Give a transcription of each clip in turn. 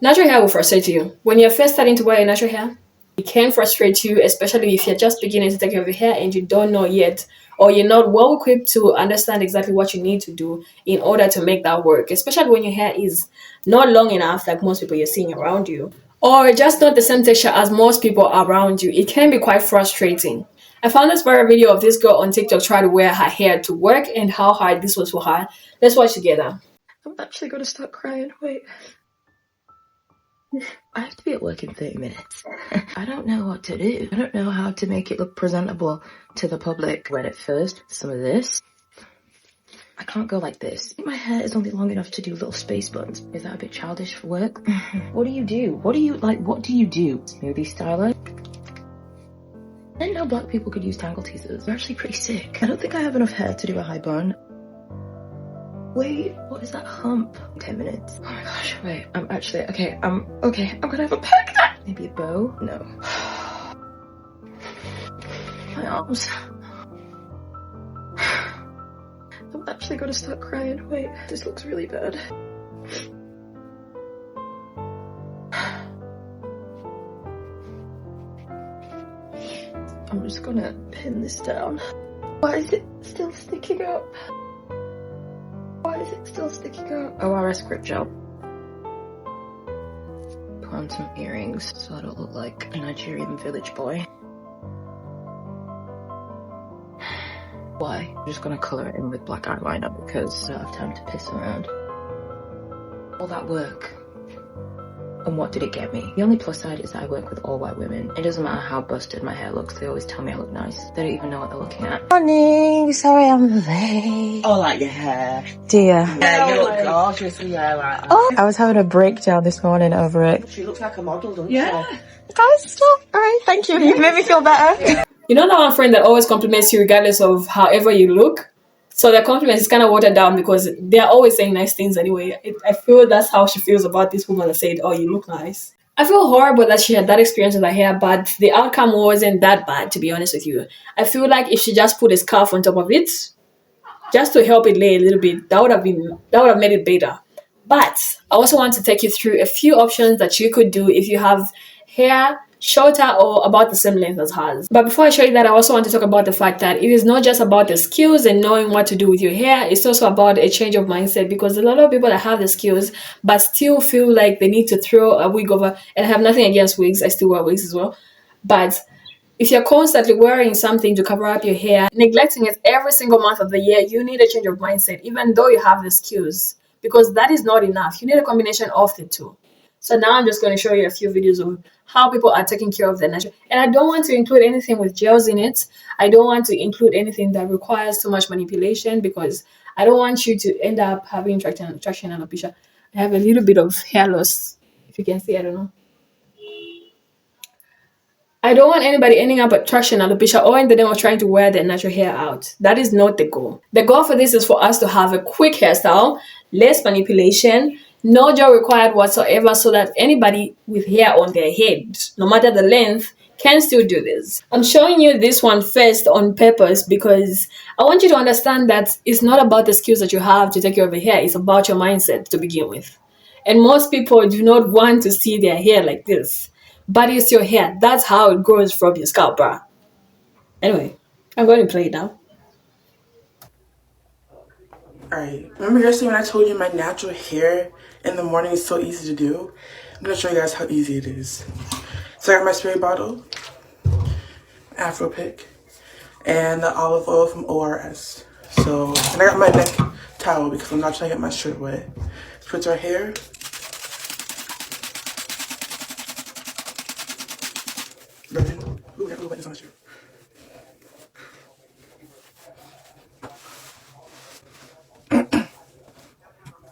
Natural hair will frustrate you. When you're first starting to wear your natural hair, it can frustrate you, especially if you're just beginning to take care of your hair and you don't know yet, or you're not well equipped to understand exactly what you need to do in order to make that work, especially when your hair is not long enough, like most people you're seeing around you, or just not the same texture as most people around you. It can be quite frustrating. I found this viral video of this girl on TikTok trying to wear her hair to work and how hard this was for her. Let's watch together. I'm actually going to start crying. Wait. I have to be at work in 30 minutes. I don't know what to do. I don't know how to make it look presentable to the public. Read it first, some of this. I can't go like this. My hair is only long enough to do little space buns. Is that a bit childish for work? What do you do? What do you do? Smoothie styler? I didn't know black people could use tangle teasers. They're actually pretty sick. I don't think I have enough hair to do a high bun. Wait, what is that hump? 10 minutes. Oh my gosh, wait, I'm actually, okay, I'm gonna have a pack. Maybe a bow? No. My arms. I'm actually gonna start crying. Wait, this looks really bad. I'm just gonna pin this down. Why is it still sticking up? Why is it still sticking up? ORS grip gel. Put on some earrings so I don't look like a Nigerian village boy. Why? I'm just gonna colour it in with black eyeliner because I don't have time to piss around. All that work. And what did it get me? The only plus side is that I work with all white women. It doesn't matter how busted my hair looks, they always tell me I look nice. They don't even know what they're looking at. Morning, sorry I'm late. Oh, like your hair. Dear. Yeah, you look gorgeous with your hair like that. Oh, I was having a breakdown this morning over it. She looks like a model, doesn't Yeah. Guys, stop. Alright, thank you. You made me feel better. You know that one friend that always compliments you regardless of however you look? So their compliments is kind of watered down because they're always saying nice things anyway. I feel that's how she feels about this woman that said, oh, you look nice. I feel horrible that she had that experience with her hair, but the outcome wasn't that bad, to be honest with you. I feel like if she just put a scarf on top of it, just to help it lay a little bit, that would have made it better. But I also want to take you through a few options that you could do if you have hair shorter or about the same length as hers. But before I show you that, I also want to talk about the fact that it is not just about the skills and knowing what to do with your hair. It's also about a change of mindset, because a lot of people that have the skills but still feel like they need to throw a wig over, and I have nothing against wigs, I still wear wigs as well, but if you're constantly wearing something to cover up your hair, neglecting it every single month of the year, you need a change of mindset, even though you have the skills, because that is not enough. You need a combination of the two. So now I'm just going to show you a few videos of how people are taking care of their natural. And I don't want to include anything with gels in it. I don't want to include anything that requires too much manipulation, because I don't want you to end up having traction alopecia. I have a little bit of hair loss. If you can see, I don't know. I don't want anybody ending up at traction alopecia or in the name of trying to wear their natural hair out. That is not the goal. The goal for this is for us to have a quick hairstyle, less manipulation, no gel required whatsoever, so that anybody with hair on their head, no matter the length, can still do this. I'm showing you this one first on purpose because I want you to understand that it's not about the skills that you have to take care of your hair. It's about your mindset to begin with. And most people do not want to see their hair like this. But it's your hair. That's how it grows from your scalp, bruh. Anyway, I'm going to play it now. Alright, remember yesterday when I told you my natural hair in the morning is so easy to do? I'm going to show you guys how easy it is. So I got my spray bottle, Afro Pick, and the olive oil from ORS. So, and I got my neck towel because I'm not trying to get my shirt wet. Let's put our hair. Ooh, that little wetness on my shirt.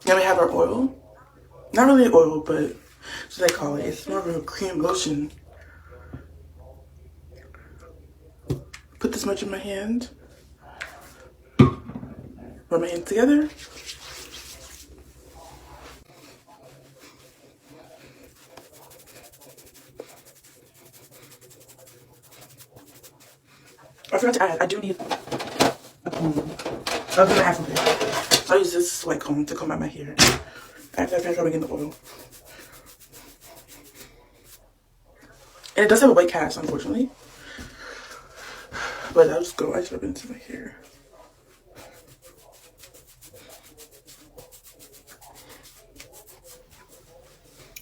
Then we have our oil. Not really oil, but that's what they call it. It's more of a cream lotion. Put this much in my hand. Rub my hands together. I forgot to add, I do need a comb. Other than I have some hair. So I use this like comb to comb out my hair. After I finish rubbing in the oil. And it does have a white cast, unfortunately. But I'll just go. I just rub it into my hair.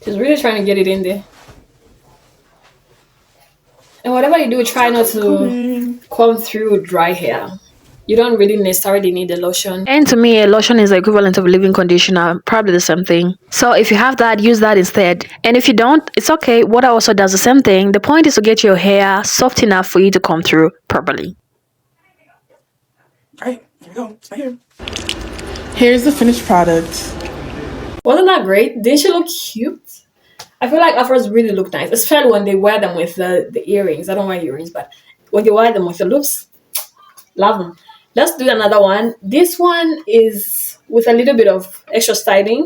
She's really trying to get it in there. And whatever you do, try not to comb through dry hair. You don't really necessarily need a lotion. And to me, a lotion is the equivalent of a leave-in conditioner, probably the same thing. So if you have that, use that instead. And if you don't, it's okay. Water also does the same thing. The point is to get your hair soft enough for you to comb through properly. Alright, here we go. It's my hair. Here's the finished product. Wasn't that great? Didn't she look cute? I feel like afros really look nice, especially when they wear them with the earrings. I don't wear earrings, but when they wear them with the loops, love them. Let's do another one. This one is with a little bit of extra styling.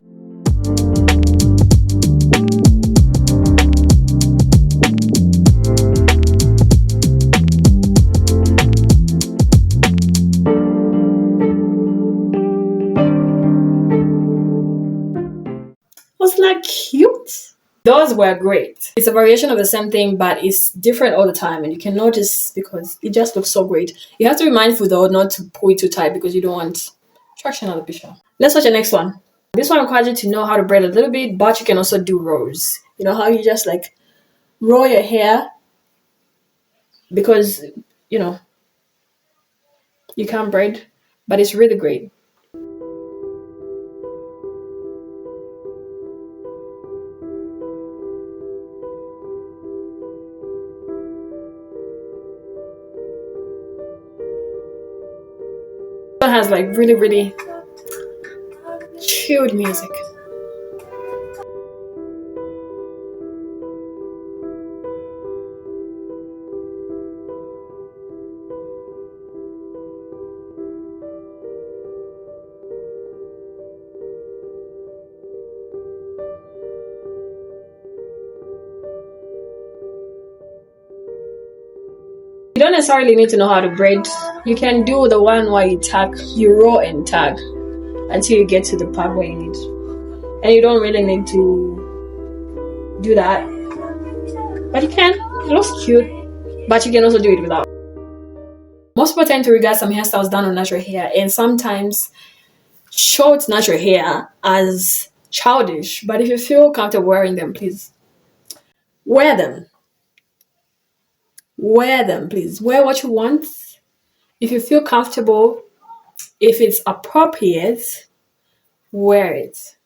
Wasn't that cute? Those were great. It's a variation of the same thing, but it's different all the time, and you can notice because it just looks so great. You have to be mindful though not to pull it too tight because you don't want traction on the picture. Let's watch the next one. This one requires you to know how to braid a little bit, but you can also do rows. You know how you just like roll your hair because you know you can't braid, but it's really great. Has like really chilled music. You don't necessarily need to know how to braid. You can do the one where you roll and tag until you get to the part where you need. And you don't really need to do that. But you can. It looks cute. But you can also do it without. Most people tend to regard some hairstyles done on natural hair and sometimes short natural hair as childish. But if you feel comfortable wearing them, please wear them. Wear them, please. Wear what you want. If you feel comfortable, if it's appropriate, wear it.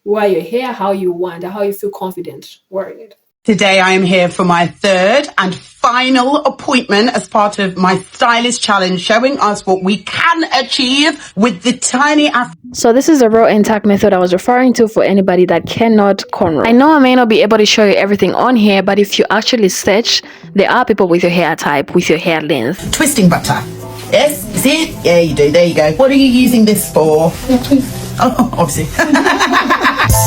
Wear your hair how you want, how you feel confident wearing it. Today I am here for my third and final appointment as part of my stylist challenge, showing us what we can achieve with the tiny afro. So this is the roll and tack method I was referring to for anybody that cannot cornrow. I know I may not be able to show you everything on here, but if you actually search, there are people with your hair type, with your hair length. Twisting butter. Yes, see it? Yeah, you do. There you go. What are you using this for? Oh, obviously.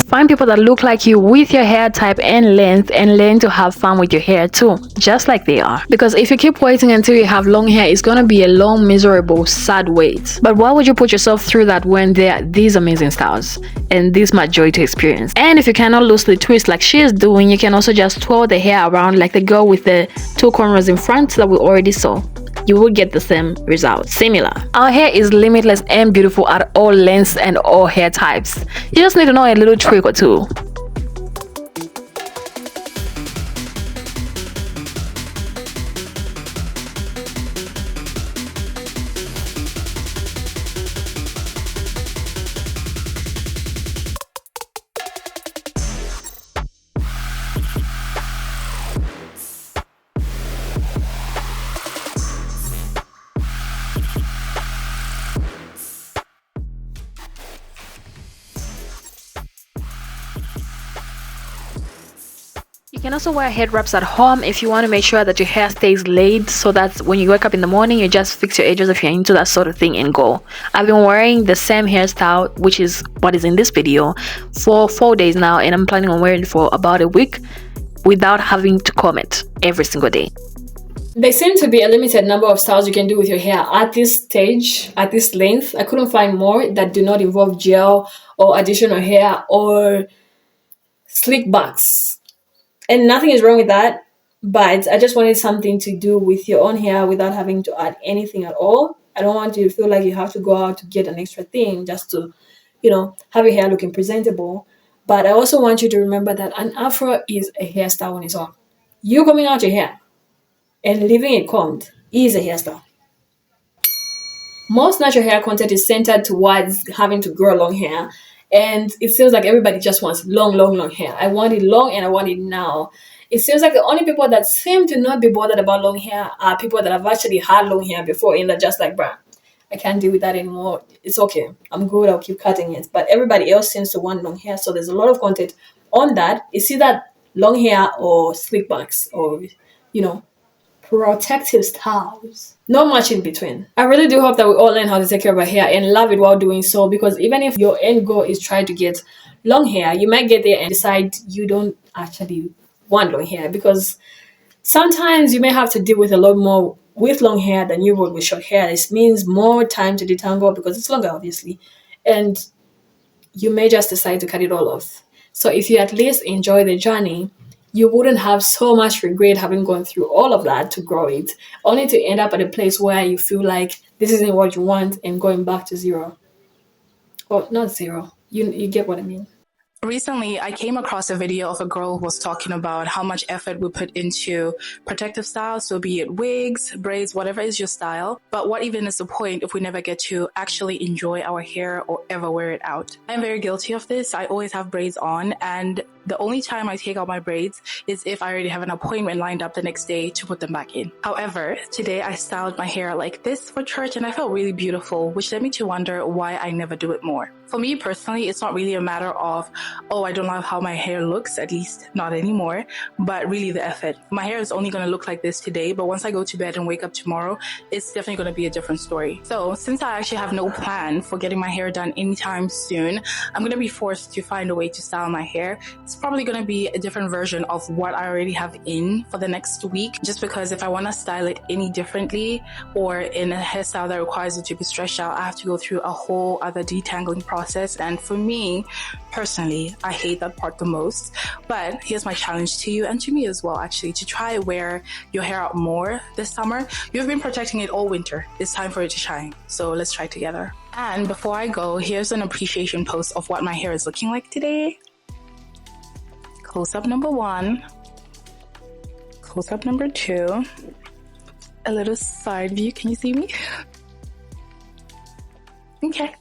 Find people that look like you with your hair type and length and learn to have fun with your hair too, just like they are. Because if you keep waiting until you have long hair, it's gonna be a long, miserable, sad wait. But why would you put yourself through that when there are these amazing styles and this much joy to experience? And if you cannot loosely twist like she is doing, you can also just twirl the hair around like the girl with the two cornrows in front that we already saw. You will get the same result. Similar. Our hair is limitless and beautiful at all lengths and all hair types. You just need to know a little trick or two. You can also wear head wraps at home if you want to make sure that your hair stays laid, so that when you wake up in the morning you just fix your edges if you're into that sort of thing and go. I've been wearing the same hairstyle, which is what is in this video, for 4 days now, and I'm planning on wearing it for about a week without having to comb it every single day. There seem to be a limited number of styles you can do with your hair at this stage, at this length. I couldn't find more that do not involve gel or additional hair or slick backs. And nothing is wrong with that. But I just wanted something to do with your own hair without having to add anything at all. I don't want you to feel like you have to go out to get an extra thing just to, have your hair looking presentable. But I also want you to remember that an afro is a hairstyle on its own. You combing out your hair and leaving it combed is a hairstyle. Most natural hair content is centered towards having to grow long hair, and it seems like everybody just wants long hair. I want it long and I want it now. It seems like the only people that seem to not be bothered about long hair are people that have actually had long hair before and they're just like, bruh, I can't deal with that anymore. It's okay. I'm good. I'll keep cutting it. But everybody else seems to want long hair. So there's a lot of content on that. It's either long hair or slick backs or, protective styles. Not much in between. I really do hope that we all learn how to take care of our hair and love it while doing so, because even if your end goal is trying to get long hair, you might get there and decide you don't actually want long hair, because sometimes you may have to deal with a lot more with long hair than you would with short hair. This means more time to detangle because it's longer, obviously, and you may just decide to cut it all off. So if you at least enjoy the journey, you wouldn't have so much regret having gone through all of that to grow it, only to end up at a place where you feel like this isn't what you want and going back to zero. Well, not zero. You get what I mean. Recently, I came across a video of a girl who was talking about how much effort we put into protective styles, so be it wigs, braids, whatever is your style. But what even is the point if we never get to actually enjoy our hair or ever wear it out? I'm very guilty of this. I always have braids on, and the only time I take out my braids is if I already have an appointment lined up the next day to put them back in. However, today I styled my hair like this for church and I felt really beautiful, which led me to wonder why I never do it more. For me personally, it's not really a matter of, oh, I don't love how my hair looks, at least not anymore, but really the effort. My hair is only going to look like this today, but once I go to bed and wake up tomorrow, it's definitely going to be a different story. So since I actually have no plan for getting my hair done anytime soon, I'm going to be forced to find a way to style my hair. It's probably going to be a different version of what I already have in for the next week, just because if I want to style it any differently or in a hairstyle that requires it to be stretched out, I have to go through a whole other detangling process. And for me, personally, I hate that part the most. But here's my challenge to you and to me as well, actually, to try wear your hair out more this summer. You've been protecting it all winter. It's time for it to shine. So let's try together. And before I go, here's an appreciation post of what my hair is looking like today. Close-up number 1. Close-up number 2. A little side view. Can you see me? Okay.